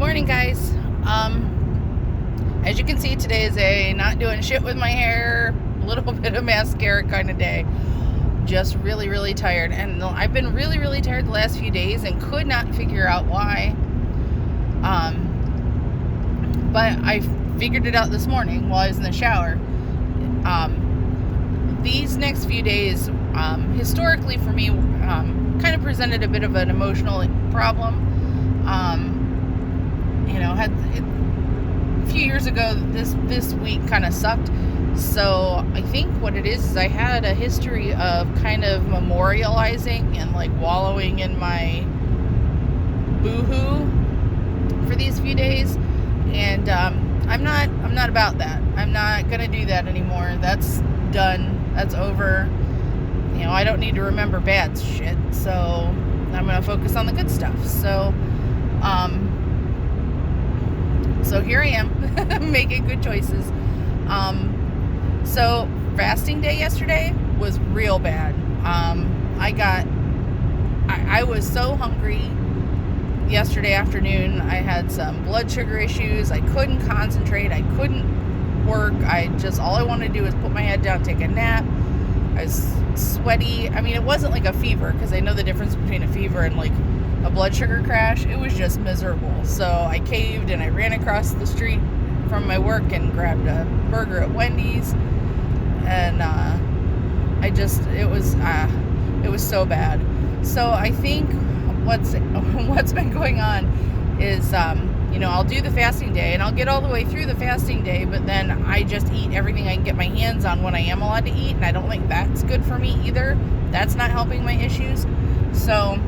morning, guys. As you can see, today is a not doing shit with my hair, a little bit of mascara kind of day. Just really, really tired. And I've been really, really tired the last few days and could not figure out why. But I figured it out this morning while I was in the shower. These next few days, historically for me, kind of presented a bit of an emotional problem. Had a few years ago, this week kind of sucked. So I think what it is I had a history of kind of memorializing and like wallowing in my boo-hoo for these few days, and I'm not about that. I'm not gonna do that anymore. That's done. That's over. I don't need to remember bad shit, so I'm gonna focus on the good stuff. So here I am making good choices. So fasting day yesterday was real bad. I was so hungry yesterday afternoon. I had some blood sugar issues. I couldn't concentrate. I couldn't work. All I wanted to do was put my head down, take a nap. I was sweaty. I mean, it wasn't like a fever, because I know the difference between a fever and like a blood sugar crash. It was just miserable. So I caved and I ran across the street from my work and grabbed a burger at Wendy's. And it was so bad. So I think what's been going on is, I'll do the fasting day and I'll get all the way through the fasting day, but then I just eat everything I can get my hands on when I am allowed to eat, and I don't think that's good for me either. That's not helping my issues. So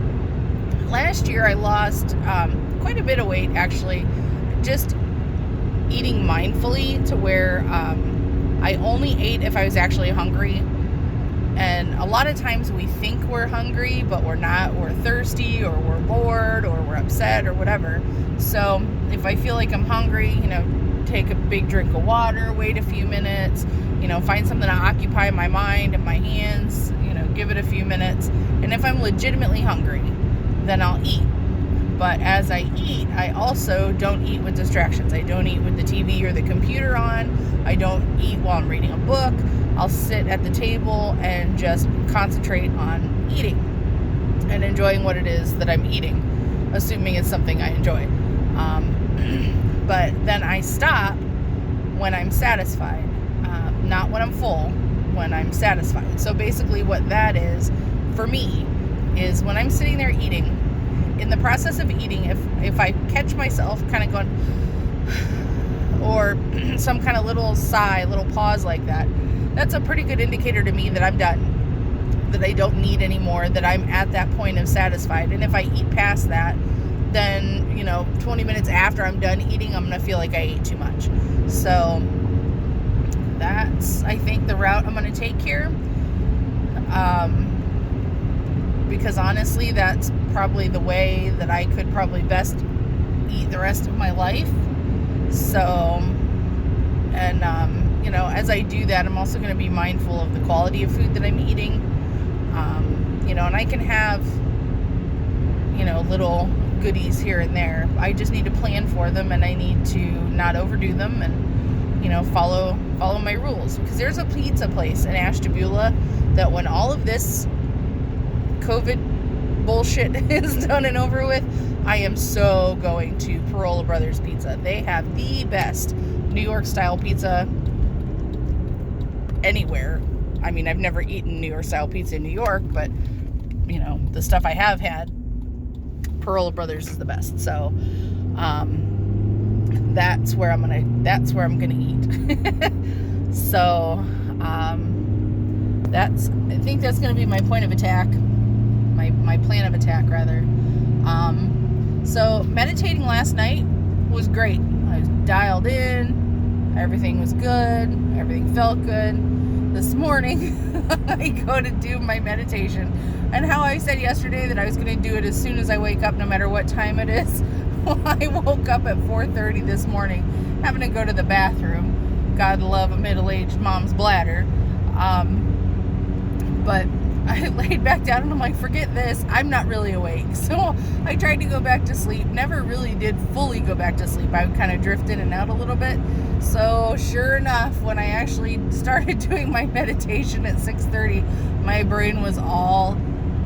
last year I lost quite a bit of weight, actually, just eating mindfully, to where I only ate if I was actually hungry. And a lot of times we think we're hungry, but we're not. We're thirsty, or we're bored, or we're upset, or whatever. So if I feel like I'm hungry, take a big drink of water, wait a few minutes, find something to occupy my mind and my hands, give it a few minutes. And if I'm legitimately hungry, then I'll eat. But as I eat, I also don't eat with distractions. I don't eat with the TV or the computer on. I don't eat while I'm reading a book. I'll sit at the table and just concentrate on eating and enjoying what it is that I'm eating, assuming it's something I enjoy. But then I stop when I'm satisfied, not when I'm full, when I'm satisfied. So basically what that is for me is, when I'm sitting there eating, in the process of eating, if I catch myself kind of going, or some kind of little sigh, little pause like that, that's a pretty good indicator to me that I'm done, that I don't need anymore, that I'm at that point of satisfied. And if I eat past that, then 20 minutes after I'm done eating, I'm gonna feel like I ate too much. So that's, I think, the route I'm gonna take here, because honestly, that's probably the way that I could probably best eat the rest of my life. So, and as I do that, I'm also going to be mindful of the quality of food that I'm eating. And I can have little goodies here and there. I just need to plan for them, and I need to not overdo them, and follow my rules. Because there's a pizza place in Ashtabula that, when all of this COVID bullshit is done and over with, I am so going to Parola Brothers Pizza. They have the best New York style pizza anywhere. I mean, I've never eaten New York style pizza in New York, but the stuff I have had, Parola Brothers is the best. So that's where I'm gonna eat. So I think that's gonna be my point of attack, my plan of attack rather. So meditating last night was great. I was dialed in, everything was good, everything felt good. This morning I go to do my meditation, and how I said yesterday that I was going to do it as soon as I wake up, no matter what time it is. Well, I woke up at 4:30 this morning, having to go to the bathroom. God love a middle-aged mom's bladder. But I laid back down and I'm like, forget this, I'm not really awake. So I tried to go back to sleep, never really did fully go back to sleep. I would kind of drift in and out a little bit. So sure enough, when I actually started doing my meditation at 6:30, my brain was all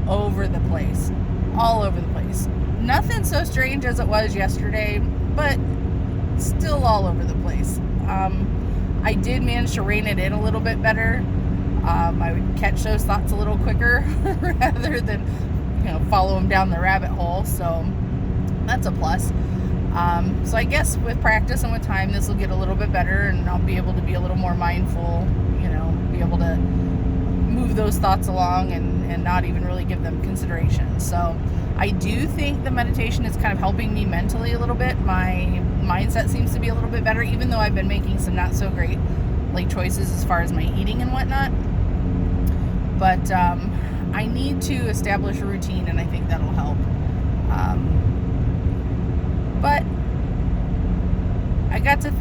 over the place. All over the place. Nothing so strange as it was yesterday, but still all over the place. I did manage to rein it in a little bit better. I would catch those thoughts a little quicker rather than, follow them down the rabbit hole. So that's a plus. So I guess with practice and with time, this will get a little bit better, and I'll be able to be a little more mindful, be able to move those thoughts along and not even really give them consideration. So I do think the meditation is kind of helping me mentally a little bit. My mindset seems to be a little bit better, even though I've been making some not so great choices as far as my eating and whatnot. But I need to establish a routine, and I think that'll help. But I got to,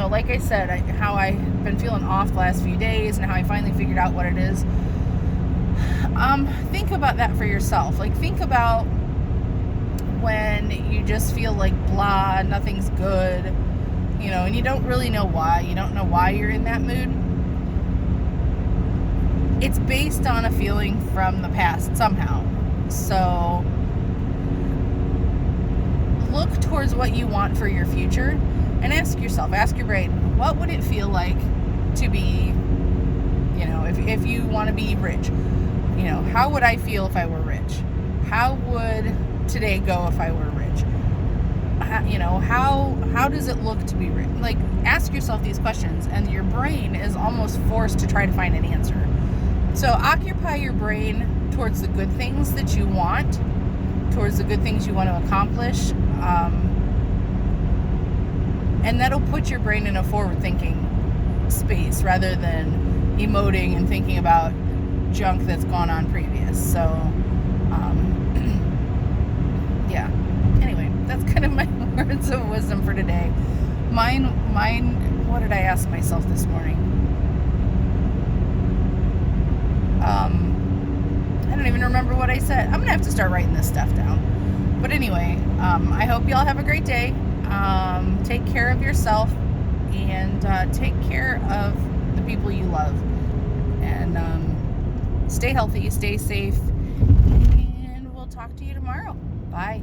like I said, how I've been feeling off the last few days and how I finally figured out what it is. Think about that for yourself. Think about when you just feel like blah, nothing's good, and you don't really know why. You don't know why you're in that mood. It's based on a feeling from the past somehow. So look towards what you want for your future and ask yourself, ask your brain, what would it feel like to be, if you want to be rich, how would I feel if I were rich? How would today go if I were rich? How does it look to be rich? Ask yourself these questions, and your brain is almost forced to try to find an answer. So occupy your brain towards the good things that you want, towards the good things you want to accomplish, and that'll put your brain in a forward-thinking space rather than emoting and thinking about junk that's gone on previous. So, yeah. Anyway, that's kind of my words of wisdom for today. Mine, what did I ask myself this morning? I don't even remember what I said. I'm going to have to start writing this stuff down. But anyway, I hope y'all have a great day. Take care of yourself, and take care of the people you love. And stay healthy, stay safe, and we'll talk to you tomorrow. Bye.